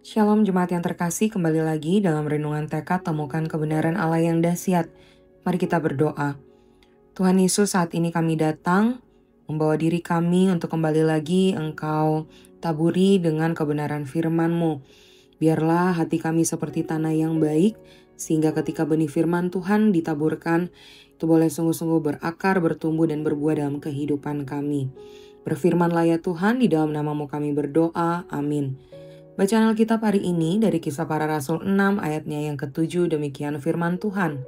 Shalom jemaat yang terkasih, kembali lagi dalam renungan tekad temukan kebenaran Allah yang dahsyat. Mari kita berdoa. Tuhan Yesus, saat ini kami datang membawa diri kami untuk kembali lagi Engkau taburi dengan kebenaran firman-Mu. Biarlah hati kami seperti tanah yang baik, sehingga ketika benih firman Tuhan ditaburkan, itu boleh sungguh-sungguh berakar, bertumbuh, dan berbuah dalam kehidupan kami. Berfirmanlah ya Tuhan, di dalam nama-Mu kami berdoa, amin. Bacaan Alkitab hari ini dari Kisah Para Rasul 6 ayatnya yang ke-7, demikian firman Tuhan.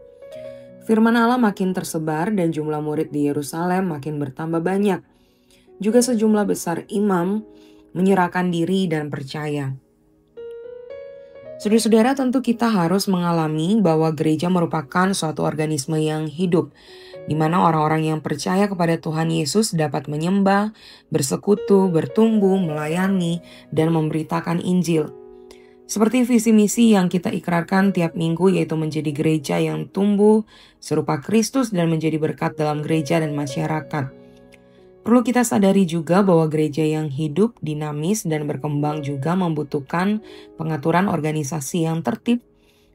Firman Allah makin tersebar dan jumlah murid di Yerusalem makin bertambah banyak. Juga sejumlah besar imam menyerahkan diri dan percaya. Saudara-saudara, tentu kita harus mengalami bahwa gereja merupakan suatu organisme yang hidup, di mana orang-orang yang percaya kepada Tuhan Yesus dapat menyembah, bersekutu, bertumbuh, melayani, dan memberitakan Injil. Seperti visi misi yang kita ikrarkan tiap minggu, yaitu menjadi gereja yang tumbuh serupa Kristus dan menjadi berkat dalam gereja dan masyarakat. Perlu kita sadari juga bahwa gereja yang hidup, dinamis, dan berkembang juga membutuhkan pengaturan organisasi yang tertib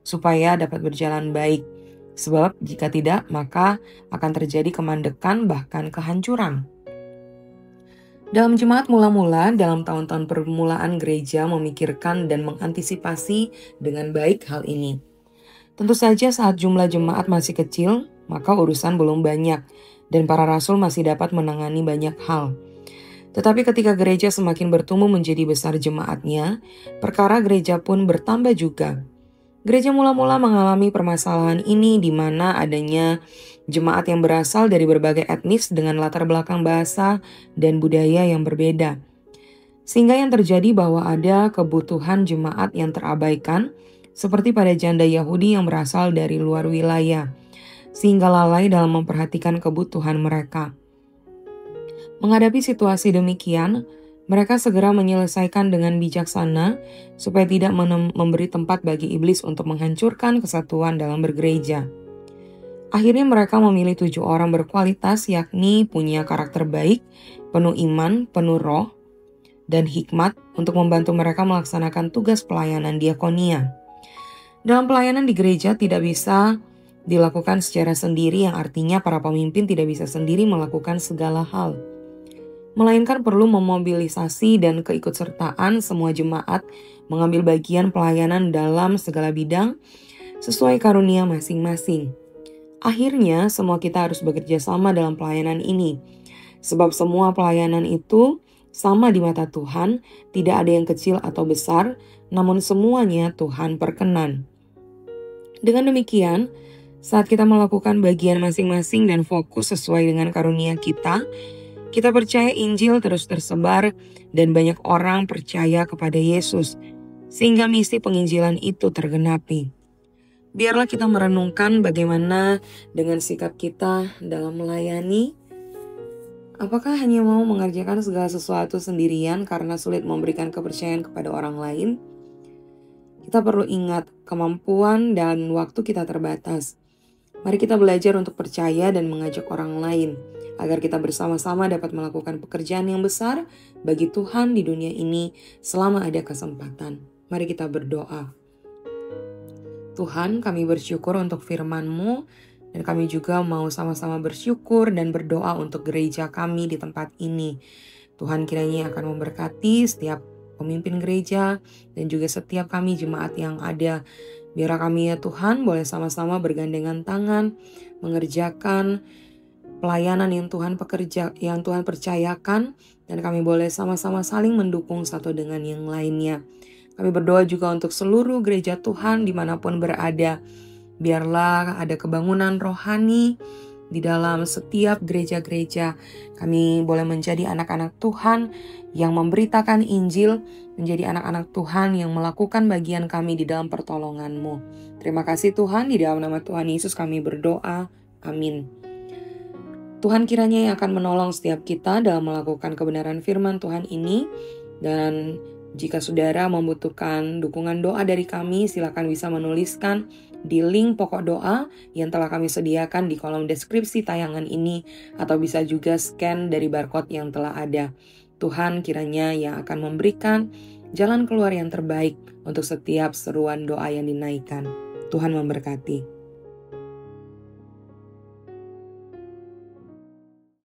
supaya dapat berjalan baik. Sebab jika tidak, maka akan terjadi kemandekan bahkan kehancuran. Dalam jemaat mula-mula, dalam tahun-tahun permulaan gereja memikirkan dan mengantisipasi dengan baik hal ini. Tentu saja saat jumlah jemaat masih kecil, maka urusan belum banyak dan para rasul masih dapat menangani banyak hal. Tetapi ketika gereja semakin bertumbuh menjadi besar jemaatnya, perkara gereja pun bertambah juga. Gereja mula-mula mengalami permasalahan ini di mana adanya jemaat yang berasal dari berbagai etnis dengan latar belakang bahasa dan budaya yang berbeda. Sehingga yang terjadi bahwa ada kebutuhan jemaat yang terabaikan, seperti pada janda Yahudi yang berasal dari luar wilayah, sehingga lalai dalam memperhatikan kebutuhan mereka. Menghadapi situasi demikian, mereka segera menyelesaikan dengan bijaksana supaya tidak memberi tempat bagi iblis untuk menghancurkan kesatuan dalam bergereja. Akhirnya mereka memilih 7 orang berkualitas, yakni punya karakter baik, penuh iman, penuh roh, dan hikmat untuk membantu mereka melaksanakan tugas pelayanan diakonia. Dalam pelayanan di gereja tidak bisa dilakukan secara sendiri, yang artinya para pemimpin tidak bisa sendiri melakukan segala hal, melainkan perlu memobilisasi dan keikutsertaan semua jemaat mengambil bagian pelayanan dalam segala bidang sesuai karunia masing-masing. Akhirnya semua kita harus bekerja sama dalam pelayanan ini, sebab semua pelayanan itu sama di mata Tuhan, tidak ada yang kecil atau besar, namun semuanya Tuhan perkenan. Dengan demikian, saat kita melakukan bagian masing-masing dan fokus sesuai dengan karunia kita percaya Injil terus tersebar dan banyak orang percaya kepada Yesus, sehingga misi penginjilan itu tergenapi. Biarlah kita merenungkan bagaimana dengan sikap kita dalam melayani. Apakah hanya mau mengerjakan segala sesuatu sendirian karena sulit memberikan kepercayaan kepada orang lain? Kita perlu ingat kemampuan dan waktu kita terbatas. Mari kita belajar untuk percaya dan mengajak orang lain, agar kita bersama-sama dapat melakukan pekerjaan yang besar bagi Tuhan di dunia ini selama ada kesempatan. Mari kita berdoa. Tuhan, kami bersyukur untuk firman-Mu, dan kami juga mau sama-sama bersyukur dan berdoa untuk gereja kami di tempat ini. Tuhan kiranya akan memberkati setiap pemimpin gereja dan juga setiap kami jemaat yang ada. Biar kami ya Tuhan boleh sama-sama bergandengan tangan mengerjakan pelayanan yang Tuhan percayakan, dan kami boleh sama-sama saling mendukung satu dengan yang lainnya. Kami berdoa juga untuk seluruh gereja Tuhan dimanapun berada. Biarlah ada kebangunan rohani di dalam setiap gereja-gereja. Kami boleh menjadi anak-anak Tuhan yang memberitakan Injil, menjadi anak-anak Tuhan yang melakukan bagian kami di dalam pertolongan-Mu. Terima kasih Tuhan, di dalam nama Tuhan Yesus kami berdoa. Amin. Tuhan kiranya yang akan menolong setiap kita dalam melakukan kebenaran firman Tuhan ini. Dan jika saudara membutuhkan dukungan doa dari kami, silakan bisa menuliskan di link pokok doa yang telah kami sediakan di kolom deskripsi tayangan ini, atau bisa juga scan dari barcode yang telah ada. Tuhan kiranya yang akan memberikan jalan keluar yang terbaik untuk setiap seruan doa yang dinaikkan. Tuhan memberkati.